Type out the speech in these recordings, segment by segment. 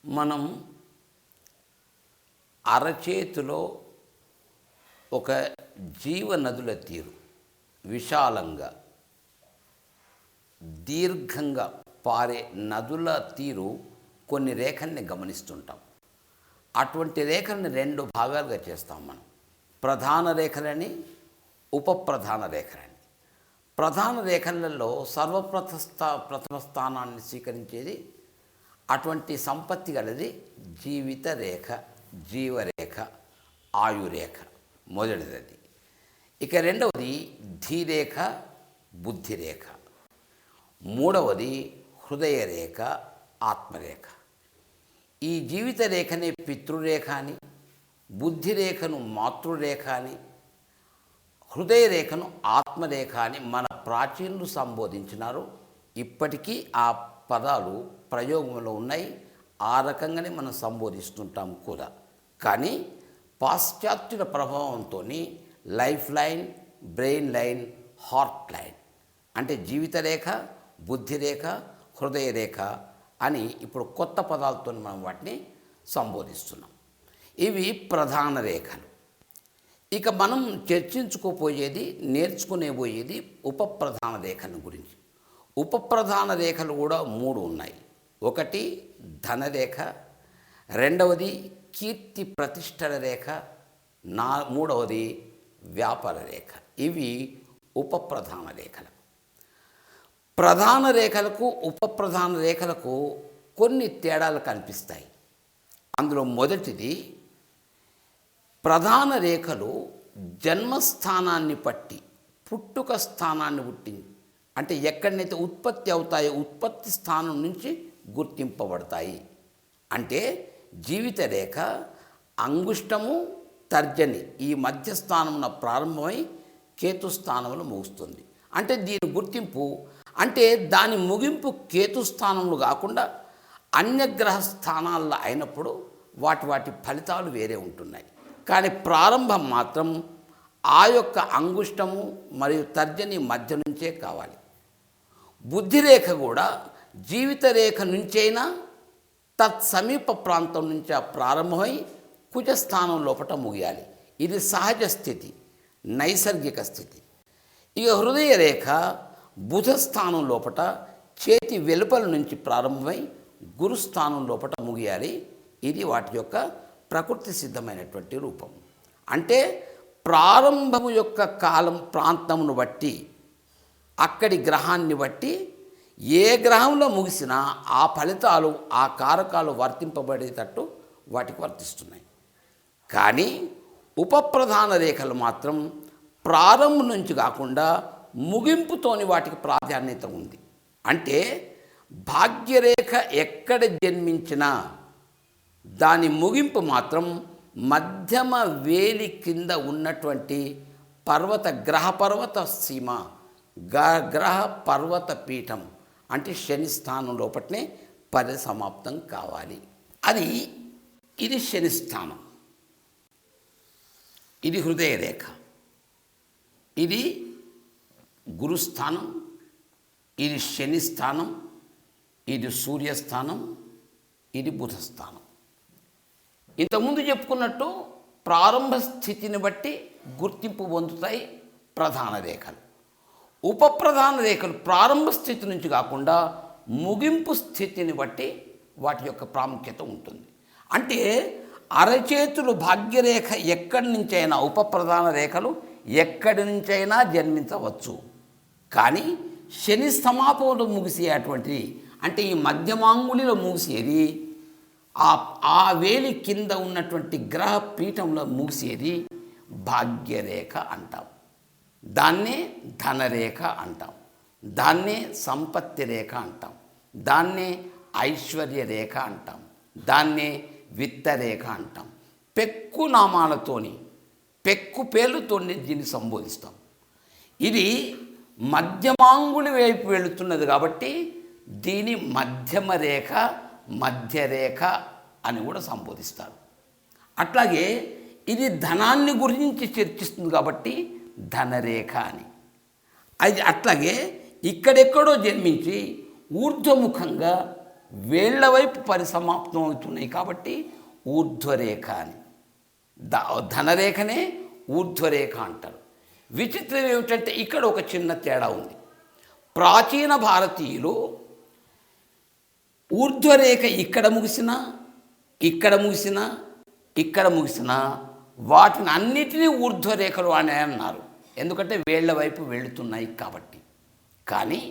మనం అరచేతిలో ఒక జీవనదుల తీరు విశాలంగా దీర్ఘంగా పారే నదుల తీరు కొన్ని రేఖల్ని గమనిస్తుంటాం. అటువంటి రేఖల్ని రెండు భాగాలుగా చేస్తాం మనం. ప్రధాన రేఖలని, ఉపప్రధాన రేఖలని. ప్రధాన రేఖలలో ప్రథమ స్థానాన్ని స్వీకరించేది అటువంటి సంపత్తి గలది జీవిత రేఖ, జీవరేఖ, ఆయురేఖ మొదటిది. ఇక రెండవది ధీరేఖ, బుద్ధిరేఖ. మూడవది హృదయరేఖ, ఆత్మరేఖ. ఈ జీవిత రేఖనే పితృరేఖ అని, బుద్ధిరేఖను మాతృరేఖ అని, హృదయరేఖను ఆత్మరేఖ అని మన ప్రాచీనులు సంబోధించినారు. ఇప్పటికీ ఆ పదాలు ప్రయోగంలో ఉన్నాయి. ఆ రకంగానే మనం సంబోధిస్తుంటాం కూడా. కానీ పాశ్చాత్యుల ప్రభావంతో life line, brain line, heart line అంటే జీవితరేఖ, బుద్ధిరేఖ, హృదయరేఖ అని ఇప్పుడు కొత్త పదాలతో మనం వాటిని సంబోధిస్తున్నాం. ఇవి ప్రధాన రేఖలు. ఇక మనం చర్చించుకోపోయేది, నేర్చుకునేపోయేది ఉపప్రధాన రేఖల గురించి. ఉపప్రధాన రేఖలు కూడా మూడు ఉన్నాయి. ఒకటి ధనరేఖ, రెండవది కీర్తి ప్రతిష్టల రేఖ, మూడవది వ్యాపార రేఖ. ఇవి ఉపప్రధాన రేఖలు. ప్రధాన రేఖలకు ఉపప్రధాన రేఖలకు కొన్ని తేడాలు కనిపిస్తాయి. అందులో మొదటిది, ప్రధాన రేఖలు జన్మస్థానాన్ని బట్టి పుట్టుక స్థానాన్ని పుట్టింది అంటే ఎక్కడనైతే ఉత్పత్తి అవుతాయో ఉత్పత్తి స్థానం నుంచి గుర్తింపబడతాయి. అంటే జీవిత రేఖ అంగుష్టము, తర్జని ఈ మధ్యస్థానమున ప్రారంభమై కేతుస్థానంలో ముగుస్తుంది. అంటే దీని గుర్తింపు అంటే దాని ముగింపు కేతుస్థానంలో కాకుండా అన్యగ్రహ స్థానాల్లో అయినప్పుడు వాటి ఫలితాలు వేరే ఉంటున్నాయి. కానీ ప్రారంభం మాత్రం ఆ యొక్క అంగుష్టము మరియు తర్జని మధ్య నుంచే కావాలి. బుద్ధిరేఖ కూడా జీవిత రేఖ నుంచైనా తత్సమీప ప్రాంతం నుంచి ప్రారంభమై కుజస్థానం లోపల ముగియాలి. ఇది సహజ స్థితి, నైసర్గిక స్థితి. ఇక హృదయ రేఖ బుధస్థానం లోపల చేతి వెలుపల నుంచి ప్రారంభమై గురుస్థానం లోపల ముగియాలి. ఇది వాటి యొక్క ప్రకృతి సిద్ధమైనటువంటి రూపం. అంటే ప్రారంభము యొక్క కాలం ప్రాంతమును బట్టి అక్కడి గ్రహాన్ని బట్టి ఏ గ్రహంలో ముగిసినా ఆ ఫలితాలు ఆ కారకాలు వర్తింపబడేటట్టు వాటికి వర్తిస్తున్నాయి. కానీ ఉపప్రధాన రేఖలు మాత్రం ప్రారంభం నుంచి కాకుండా ముగింపుతోని వాటికి ప్రాధాన్యత ఉంది. అంటే భాగ్యరేఖ ఎక్కడ జన్మించినా దాని ముగింపు మాత్రం మధ్యమ వేలి కింద ఉన్నటువంటి గ్రహ సీమ, గ్రహ పర్వత పీఠం అంటే శని స్థానం లోపలనే పరిసమాప్తం కావాలి. ఇది శని స్థానం, ఇది హృదయ రేఖ, ఇది గురుస్థానం, ఇది శని స్థానం, ఇది సూర్యస్థానం, ఇది బుధస్థానం. ఇంతకుముందు చెప్పుకున్నట్టు ప్రారంభ స్థితిని బట్టి గుర్తింపు పొందుతాయి ప్రధాన రేఖలు. ఉపప్రధాన రేఖలు ప్రారంభ స్థితి నుంచి కాకుండా ముగింపు స్థితిని బట్టి వాటి యొక్క ప్రాముఖ్యత ఉంటుంది. అంటే అరచేతులు భాగ్యరేఖ ఎక్కడి నుంచైనా, ఉపప్రధాన రేఖలు ఎక్కడి నుంచైనా జన్మించవచ్చు. కానీ శని సమాపంలో ముగిసేటువంటిది అంటే ఈ మధ్యమాంగులిలో ముగిసేది, ఆ వేలి కింద ఉన్నటువంటి గ్రహ పీఠంలో ముగిసేది భాగ్యరేఖ అంటాం. దాన్నే ధనరేఖ అంటాం, దాన్నే సంపత్తి రేఖ అంటాం, దాన్నే ఐశ్వర్య రేఖ అంటాం, దాన్నే విత్తరేఖ అంటాం. పెక్కు నామాలతోని, పెక్కు పేర్లతోని దీన్ని సంబోధిస్తాం. ఇది మధ్యమాంగులి వైపు వెళుతున్నది కాబట్టి దీని మధ్యమ రేఖ, మధ్యరేఖ అని కూడా సంబోధిస్తారు. అట్లాగే ఇది ధనాన్ని గురించి చర్చిస్తుంది కాబట్టి ధనరేఖ అని. అది అట్లాగే ఇక్కడెక్కడో జన్మించి ఊర్ధ్వముఖంగా వేళ్ల వైపు పరిసమాప్తం అవుతున్నాయి కాబట్టి ఊర్ధ్వరేఖ అని. ధనరేఖనే ఊర్ధ్వరేఖ అంటారు. విచిత్రం ఏమిటంటే ఇక్కడ ఒక చిన్న తేడా ఉంది. ప్రాచీన భారతీయులు ఊర్ధ్వరేఖ ఇక్కడ ముగిసినా, ఇక్కడ ముగిసినా, ఇక్కడ ముగిసినా వాటిని అన్నిటినీ ఊర్ధ్వరేఖలు అని అన్నారు. ఎందుకంటే వేళ్ల వైపు వెళుతున్నాయి కాబట్టి. కానీ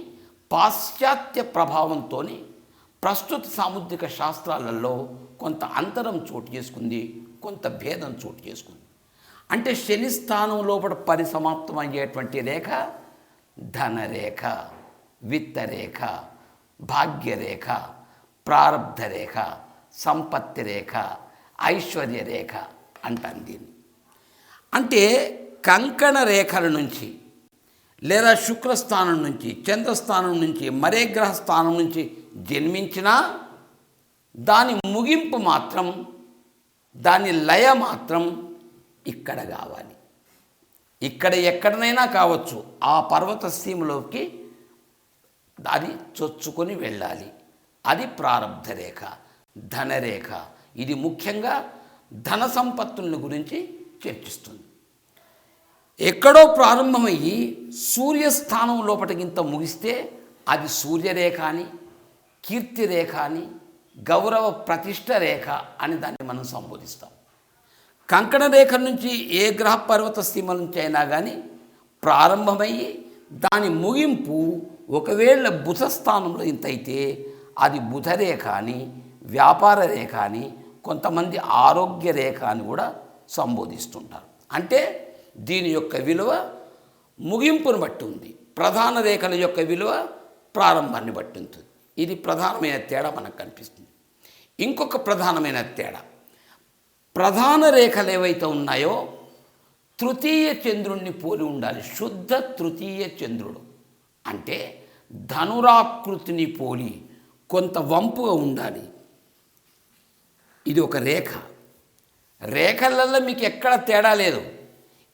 పాశ్చాత్య ప్రభావంతో ప్రస్తుత సాముద్రిక శాస్త్రాలలో కొంత అంతరం చోటు చేసుకుంది, కొంత భేదం చోటు చేసుకుంది. అంటే శని స్థానం లోపల పరిసమాప్తం అయ్యేటువంటి రేఖ ధనరేఖ, విత్తరేఖ, భాగ్యరేఖ, ప్రారబ్ధ రేఖ, సంపత్తి రేఖ, ఐశ్వర్య రేఖ అంటాను దీన్ని. అంటే కంకణ రేఖల నుంచి లేదా శుక్రస్థానం నుంచి, చంద్రస్థానం నుంచి, మరే గ్రహ స్థానం నుంచి జన్మించినా దాని ముగింపు మాత్రం, దాని లయ మాత్రం ఇక్కడ కావాలి. ఇక్కడ ఎక్కడనైనా కావచ్చు, ఆ పర్వత సీమలోకి అది చొచ్చుకొని వెళ్ళాలి. అది ప్రారబ్ధ రేఖ, ధనరేఖ. ఇది ముఖ్యంగా ధన సంపత్తుల గురించి చర్చిస్తుంది. ఎక్కడో ప్రారంభమయ్యి సూర్యస్థానం లోపటికింత ముగిస్తే అది సూర్యరేఖ అని, కీర్తిరేఖ అని, గౌరవ ప్రతిష్ట రేఖ అని దాన్ని మనం సంబోధిస్తాం. కంకణ రేఖ నుంచి ఏ గ్రహ పర్వత సీమ నుంచి అయినా కానీ ప్రారంభమయ్యి దాని ముగింపు ఒకవేళ బుధ స్థానంలో ఇంత అయితే అది బుధరేఖ అని, వ్యాపార రేఖ అని, కొంతమంది ఆరోగ్య రేఖ అని కూడా సంబోధిస్తుంటారు. అంటే దీని యొక్క విలువ ముగింపును బట్టి ఉంది, ప్రధాన రేఖల యొక్క విలువ ప్రారంభాన్ని బట్టి ఉంటుంది. ఇది ప్రధానమైన తేడా మనకు కనిపిస్తుంది. ఇంకొక ప్రధానమైన తేడా, ప్రధాన రేఖలు ఏవైతే ఉన్నాయో తృతీయ చంద్రుణ్ణి పోలి ఉండాలి. శుద్ధ తృతీయ చంద్రుడు అంటే ధనురాకృతిని పోలి కొంత వంపుగా ఉండాలి. ఇది ఒక రేఖ. రేఖలలో మీకు ఎక్కడ తేడా లేదు.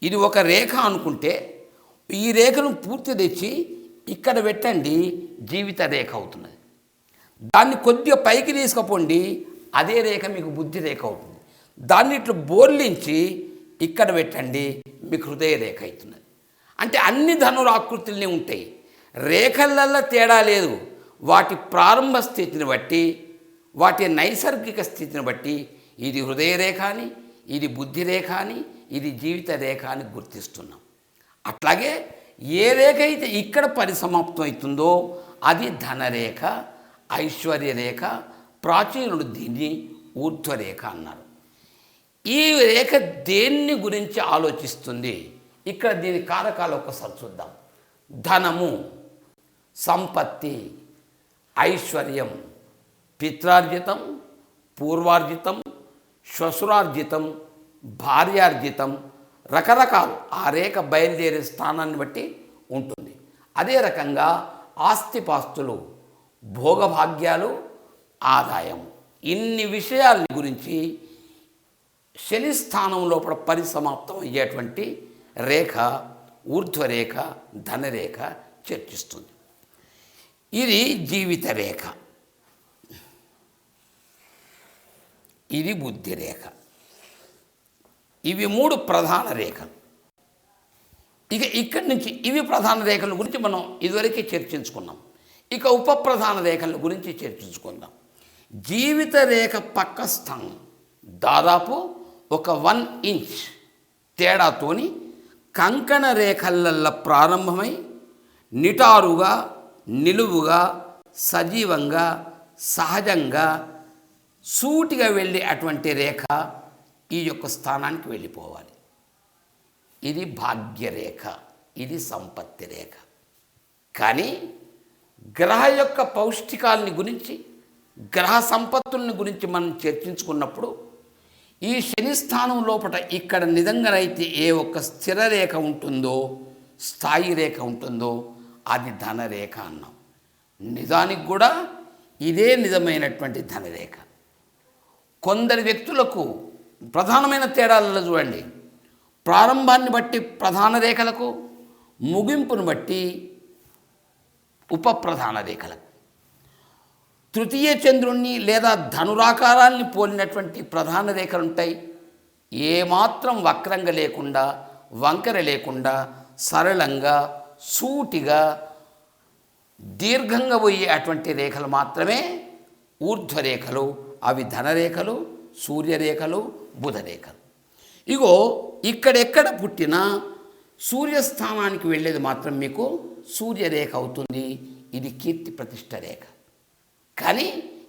ఇది ఒక రేఖ అనుకుంటే ఈ రేఖను పూర్తి తెచ్చి ఇక్కడ పెట్టండి, జీవిత రేఖ అవుతున్నది. దాన్ని కొద్దిగా పైకి తీసుకుపోండి, అదే రేఖ మీకు బుద్ధి రేఖ అవుతుంది. దాన్ని ఇట్లా బోర్లించి ఇక్కడ పెట్టండి, మీకు హృదయ రేఖ అవుతున్నది. అంటే అన్ని ధనురాకృతుల్ని ఉంటాయి, రేఖలల్లో తేడా లేదు. వాటి ప్రారంభ స్థితిని బట్టి, వాటి నైసర్గిక స్థితిని బట్టి ఇది హృదయ రేఖ అని, ఇది బుద్ధి రేఖ అని, ఇది జీవిత రేఖ అని గుర్తిస్తున్నాం. అట్లాగే ఏ రేఖ అయితే ఇక్కడ పరిసమాప్తం అవుతుందో అది ధనరేఖ, ఐశ్వర్య రేఖ. ప్రాచీనుడు దీన్ని ఊర్ధ్వరేఖ అన్నారు. ఈ రేఖ దేన్ని గురించి ఆలోచిస్తుంది? ఇక్కడ దీని కారకాలు ఒకసారి చూద్దాం. ధనము, సంపత్తి, ఐశ్వర్యం, పిత్రార్జితం, పూర్వార్జితం, శ్వశురార్జితం, భార్యార్జితం, రకరకాలు ఆ రేఖ బయలుదేరే స్థానాన్ని బట్టి ఉంటుంది. అదే రకంగా ఆస్తిపాస్తులు, భోగభాగ్యాలు, ఆదాయం, ఇన్ని విషయాల గురించి శని స్థానం లోపల పరిసమాప్తం అయ్యేటువంటి రేఖ ఊర్ధ్వరేఖ, ధనరేఖ చర్చిస్తుంది. ఇది జీవిత రేఖ, ఇది బుద్ధి రేఖ. ఇవి మూడు ప్రధాన రేఖలు. ఇక ఇక్కడి నుంచి ఇవి ప్రధాన రేఖల గురించి మనం ఇదివరకే చర్చించుకున్నాం. ఇక ఉప ప్రధాన రేఖల గురించి చర్చించుకుందాం. జీవిత రేఖ పక్క స్థానం దాదాపు ఒక 1 ఇంచ్ తేడాతోని కంకణ రేఖలల్లో ప్రారంభమై నిటారుగా, నిలువుగా, సజీవంగా, సహజంగా, సూటిగా వెళ్ళే అటువంటి రేఖ ఈ యొక్క స్థానానికి వెళ్ళిపోవాలి. ఇది భాగ్యరేఖ, ఇది సంపత్తి రేఖ. కానీ గ్రహ యొక్క పౌష్టికాలని గురించి, గ్రహ సంపత్తుల్ని గురించి మనం చర్చించుకున్నప్పుడు ఈ శని స్థానం లోపల ఇక్కడ నిజంగానైతే ఏ ఒక్క స్థిర రేఖ ఉంటుందో, స్థాయి రేఖ ఉంటుందో అది ధనరేఖ అన్నాం. నిజానికి కూడా ఇదే నిజమైనటువంటి ధనరేఖ. కొందరి వ్యక్తులకు ప్రధానమైన తేడాలలో చూడండి, ప్రారంభాన్ని బట్టి ప్రధాన రేఖలకు, ముగింపును బట్టి ఉప ప్రధాన రేఖలకు. తృతీయ చంద్రుణ్ణి లేదా ధనురాకారాన్ని పోలినటువంటి ప్రధాన రేఖలు ఉంటాయి. ఏమాత్రం వక్రంగా లేకుండా, వంకర లేకుండా, సరళంగా, సూటిగా, దీర్ఘంగా పోయే అటువంటి రేఖలు మాత్రమే ఊర్ధ్వరేఖలు. అవి ధనరేఖలు, సూర్యరేఖలు, బుధరేఖలు. ఇగో ఇక్కడెక్కడ పుట్టినా సూర్యస్థానానికి వెళ్ళేది మాత్రం మీకు సూర్యరేఖ అవుతుంది. ఇది కీర్తి ప్రతిష్ట రేఖ. కానీ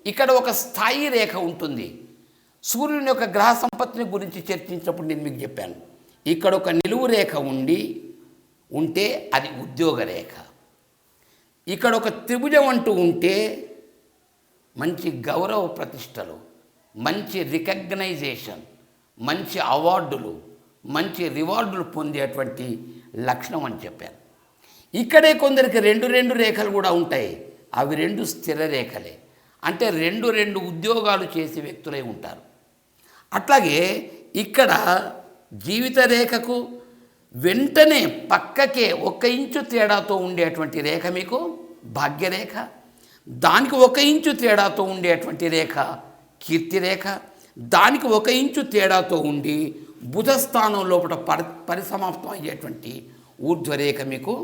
ఇక్కడ ఒక స్థాయి రేఖ ఉంటుంది. సూర్యుని యొక్క గ్రహ సంపత్తిని గురించి చర్చించినప్పుడు నేను మీకు చెప్పాను, ఇక్కడ ఒక నిలువు రేఖ ఉంటే అది ఉద్యోగ రేఖ. ఇక్కడ ఒక త్రిభుజం అంటూ ఉంటే మంచి గౌరవ ప్రతిష్టలు, మంచి రికగ్నైజేషన్, మంచి అవార్డులు, మంచి రివార్డులు పొందేటువంటి లక్షణం అని చెప్పాను. ఇక్కడే కొందరికి రెండు రేఖలు కూడా ఉంటాయి. అవి రెండు స్థిర రేఖలే. అంటే రెండు ఉద్యోగాలు చేసే వ్యక్తులై ఉంటారు. అట్లాగే ఇక్కడ జీవిత రేఖకు వెంటనే పక్కకే 1 ఇంచు తేడాతో ఉండేటువంటి రేఖ మీకు భాగ్యరేఖ. దానికి 1 ఇంచు తేడాతో ఉండేటువంటి రేఖ కీర్తిరేఖ. దానికి 1 ఇంచు తేడాతో ఉండి బుధ స్థానం లోపల పరిసమాప్తం అయ్యేటువంటి ఊర్ధ్వరేఖ మీకు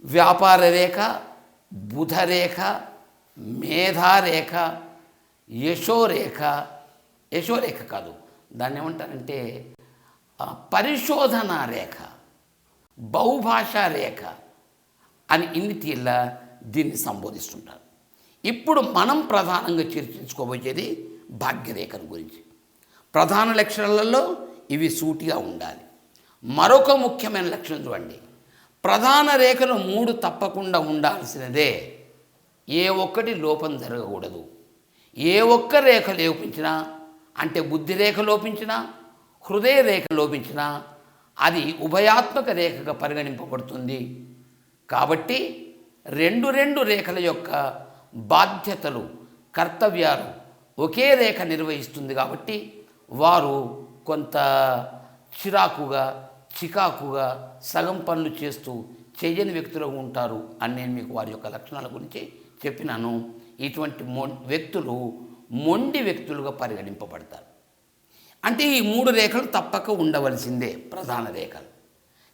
వ్యాపార రేఖ, బుధరేఖ, మేధారేఖ, యశోరేఖ కాదు, దాన్ని ఏమంటారంటే పరిశోధన రేఖ, బహుభాషా రేఖ అని ఇన్ని తీర్ల దీన్ని సంబోధిస్తుంటారు. ఇప్పుడు మనం ప్రధానంగా చర్చించుకోబోయేది భాగ్యరేఖల గురించి. ప్రధాన లక్షణాలలో ఇవి సూటిగా ఉండాలి. మరొక ముఖ్యమైన లక్షణం చూడండి, ప్రధాన రేఖలు 3 తప్పకుండా ఉండాల్సినదే. ఏ ఒక్కటి లోపం జరగకూడదు. ఏ ఒక్క రేఖ లోపించినా, అంటే బుద్ధి రేఖ లోపించినా, హృదయ రేఖ లోపించినా అది ఉభయాత్మక రేఖగా పరిగణింపబడుతుంది. కాబట్టి రెండు రేఖల యొక్క బాధ్యతలు, కర్తవ్యాలు ఒకే రేఖ నిర్వహిస్తుంది. కాబట్టి వారు కొంత చికాకుగా సగం పనులు చేస్తూ చెయ్యని వ్యక్తులు ఉంటారు అని నేను మీకు వారి యొక్క లక్షణాల గురించి చెప్పినాను. ఇటువంటి వ్యక్తులు మొండి వ్యక్తులుగా పరిగణింపబడతారు. అంటే ఈ 3 రేఖలు తప్పక ఉండవలసిందే ప్రధాన రేఖలు.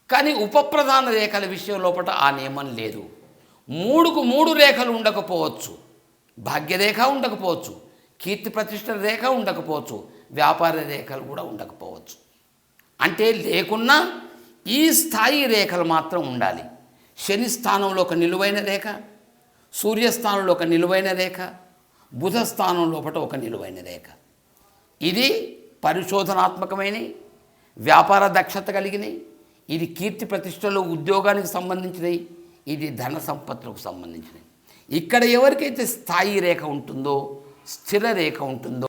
కానీ ఉపప్రధాన రేఖల విషయం లోపల ఆ నియమం లేదు. 3కు 3 రేఖలు ఉండకపోవచ్చు, భాగ్యరేఖ ఉండకపోవచ్చు, కీర్తి ప్రతిష్ట రేఖ ఉండకపోవచ్చు, వ్యాపార రేఖలు కూడా ఉండకపోవచ్చు. అంటే లేకున్నా ఈ స్థాయి రేఖలు మాత్రం ఉండాలి. శని స్థానంలో ఒక నిలువైన రేఖ, సూర్యస్థానంలో ఒక నిలువైన రేఖ, బుధ స్థానం లోపల ఒక నిలువైన రేఖ. ఇది పరిశోధనాత్మకమైనవి, వ్యాపార దక్షత కలిగినవి. ఇది కీర్తి ప్రతిష్టలు, ఉద్యోగానికి సంబంధించినవి. ఇది ధన సంపత్తులకు సంబంధించినవి. ఇక్కడ ఎవరికైతే స్థాయి రేఖ ఉంటుందో, స్థిర రేఖ ఉంటుందో